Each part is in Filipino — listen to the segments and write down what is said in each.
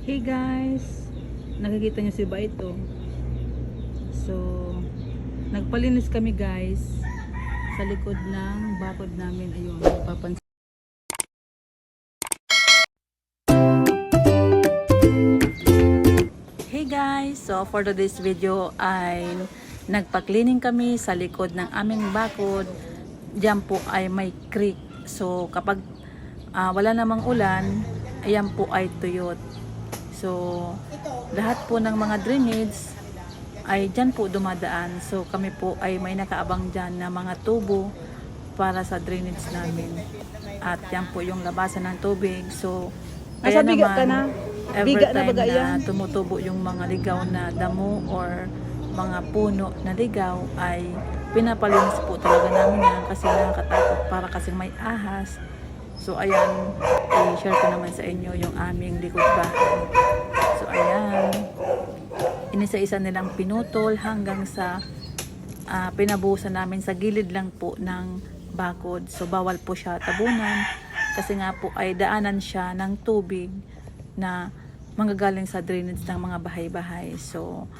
Hey guys, nakikita niyo si ba ito? So, nagpalinis kami guys sa likod ng bakod namin. Ayun, papansin. Hey guys, so for today's video ay nagpa-cleaning kami sa likod ng aming bakod. Diyan po ay may creek. So, kapag wala namang ulan, ayan po ay tuyot. So, lahat po ng mga drainage ay dyan po dumadaan. So, kami po ay may nakaabang dyan na mga tubo para sa drainage namin. At yan po yung labasan ng tubig. So, kaya naman, every time na tumutubo yung mga ligaw na damo or mga puno na ligaw, ay pinapalinis po talaga namin yan kasi nakakatakot para kasing may ahas. So, ayan, i-share ko naman sa inyo yung aming likod bahay. So, ayan, inisa-isa nilang pinutol hanggang sa pinabuhusan namin sa gilid lang po ng bakod. So, bawal po siya tabunan kasi nga po ay daanan siya ng tubig na manggagaling sa drainage ng mga bahay-bahay. So,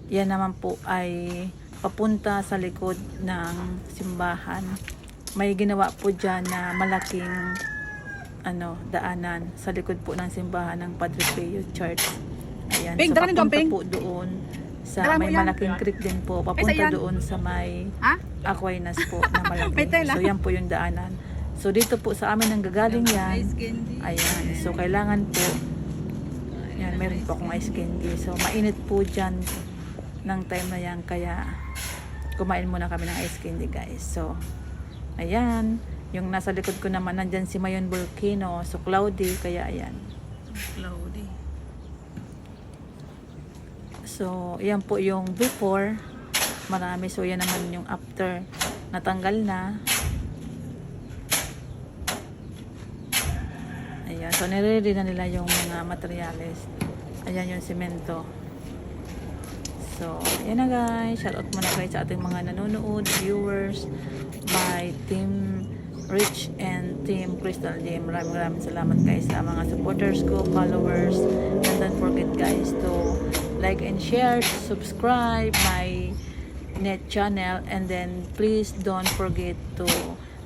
yan naman po ay papunta sa likod ng simbahan. May ginawa po dyan na malaking daanan sa likod po ng simbahan ng Padre Pio Church. Ayan, so papunta po doon sa may malaking creek din po. Papunta doon sa may Aquinas po na malaki. So yan po yung daanan. So dito po sa amin ang gagaling yan. Ayan, so kailangan po, yan, meron po akong ice candy. So mainit po dyan ng time na yan, kaya kumain muna kami ng ice candy guys. So ayan, yung nasa likod ko naman, nandyan si Mayon Volcano. So, cloudy, kaya ayan. Cloudy. So, yan po yung before. Marami. So, yan naman yung after. Natanggal na. Ayan. So, nire-ready na nila yung mga materials. Ayan yung semento. So, ayan na guys. Shoutout muna guys sa ating mga nanonood, viewers, by Team Rich and Team Crystal Gym. Maraming salamat guys sa mga supporters ko, followers. And don't forget guys to like and share, subscribe my net channel, and then please don't forget to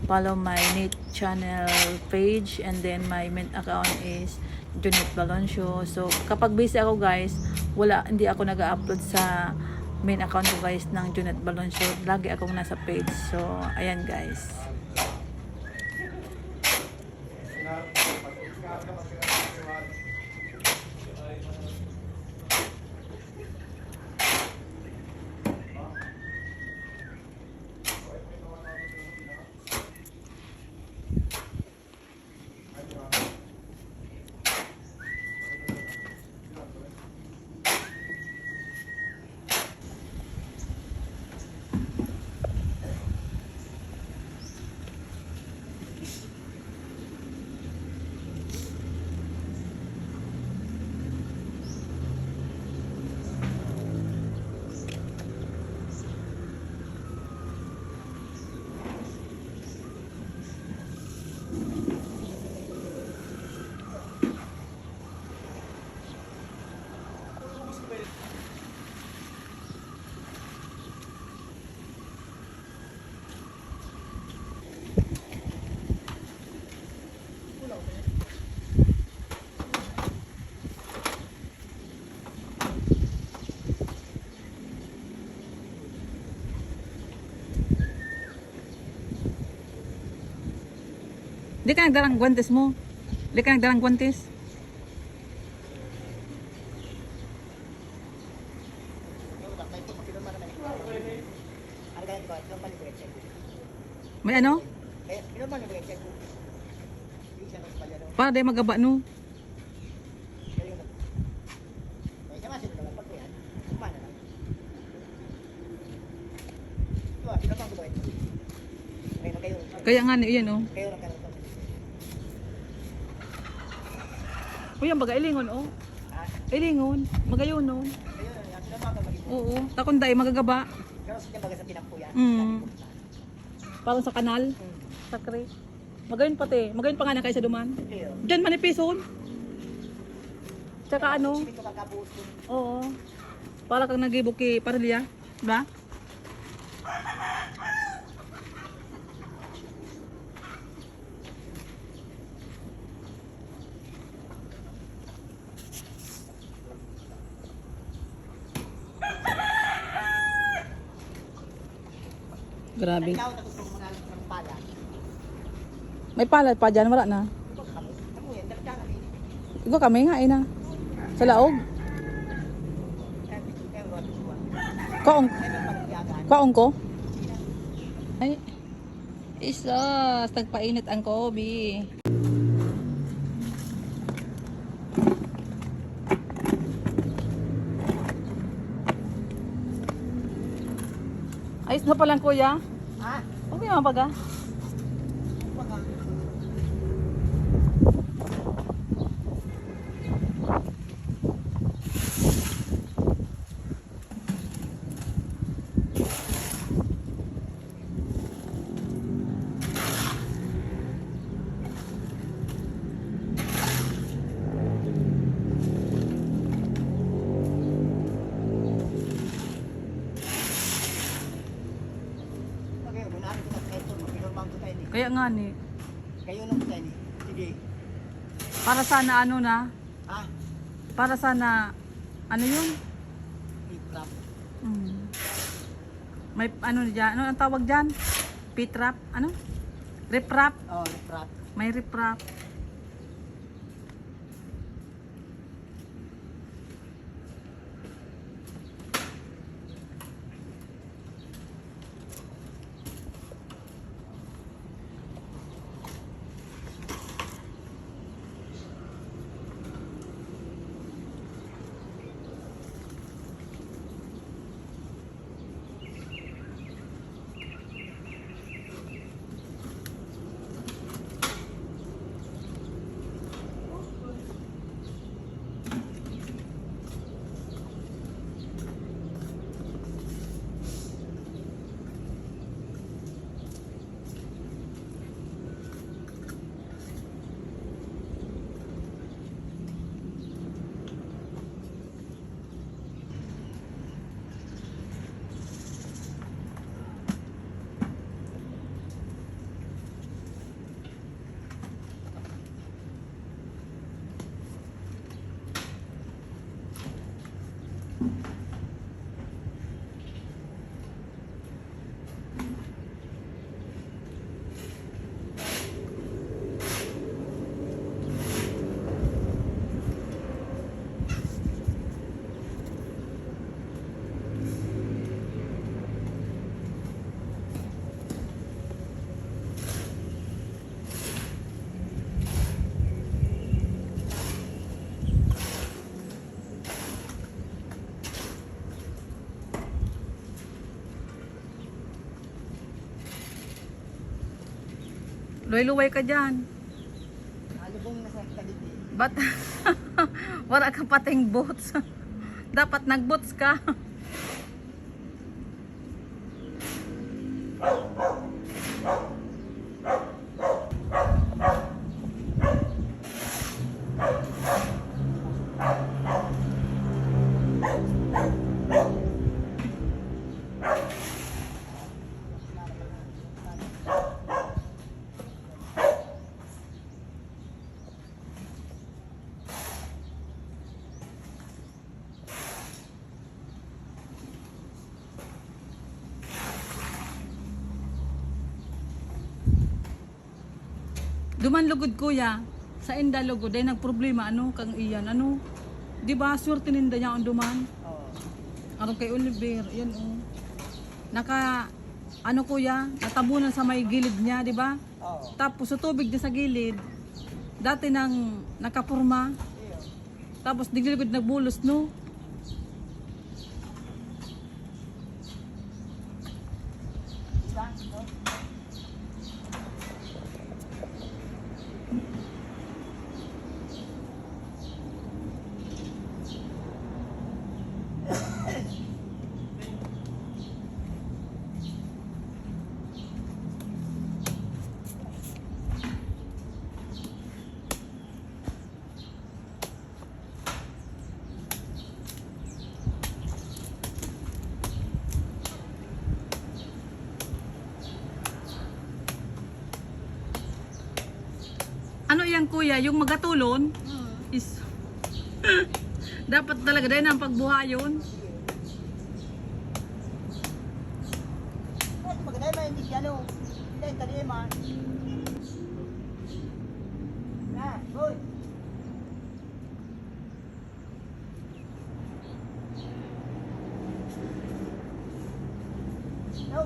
follow my net channel page, and then my main account is Junet Baloncio. So kapag busy ako guys, hindi ako nag-upload sa main account ko guys ng Junet Baloncio. Lagi akong nasa page. So ayan guys. Di ka nagdalang guantes mo? Di ka nagdalang guantes? May ano? Para di magaba no? Kaya nga yan oh. Uy, ang baga ilingon oh. Ilingon, magayon no. Oo, takunday magagaba. Parang sa kanal. Sa creek. Magayon pati. Magayon pa nga na kayo sa duman. Diyan manipison. Tsaka ano? Oo. Para kang nagibuki parilya. Diba? Grabe. May palad pa dyan, wala na. Igo kami nga, ina. Sa laog. Kaong. Kaong ko? Ay. Isos, nagpainit ang Kobe. Ayos na palang kuya. Ha? Okay naman baga. Kaya nga ni. Kayo nung tayo ni. Sige. Para sana ano na? Ha? Para sana ano yun? Itrap. May ano diyan? Ano ang tawag diyan? Pitrap? Ano? Riprap? Oh, itrap. May riprap. Luway-luway ka dyan. Ano bang nasa kaliti? Ba't wala ka pating boots? Dapat nag-boots ka. Duman lugod kuya. Sa enda lugod ay nagproblema ano kang iyan ano. Di ba swerte ninda niya ang duman? Oo. Aron kay Oliver, yan oh. Naka ano kuya, natabunan sa may gilid niya, di ba? Oo. Tapos sa tubig niya sa gilid, dati nang nakapurma, Iyo. tapos digligod nagbulos no. Isa? No? yan kuya, yung magatulon is dapat talaga din ang pagbuhayon. Maganda ba hindi ano? Hindi tadi man. Na, boy. No.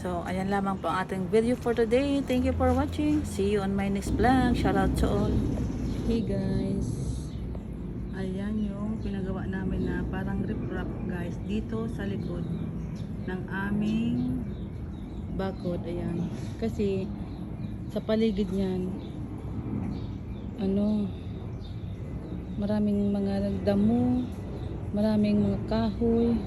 So, ayan lamang po ang ating video for today. Thank you for watching. See you on my next vlog. Shout out to all. Hey guys. Ayan yung pinagawa namin na parang riprap guys. Dito sa likod ng aming bakod. Ayan. Kasi sa paligid niyan, maraming mga damo, maraming mga kahoy.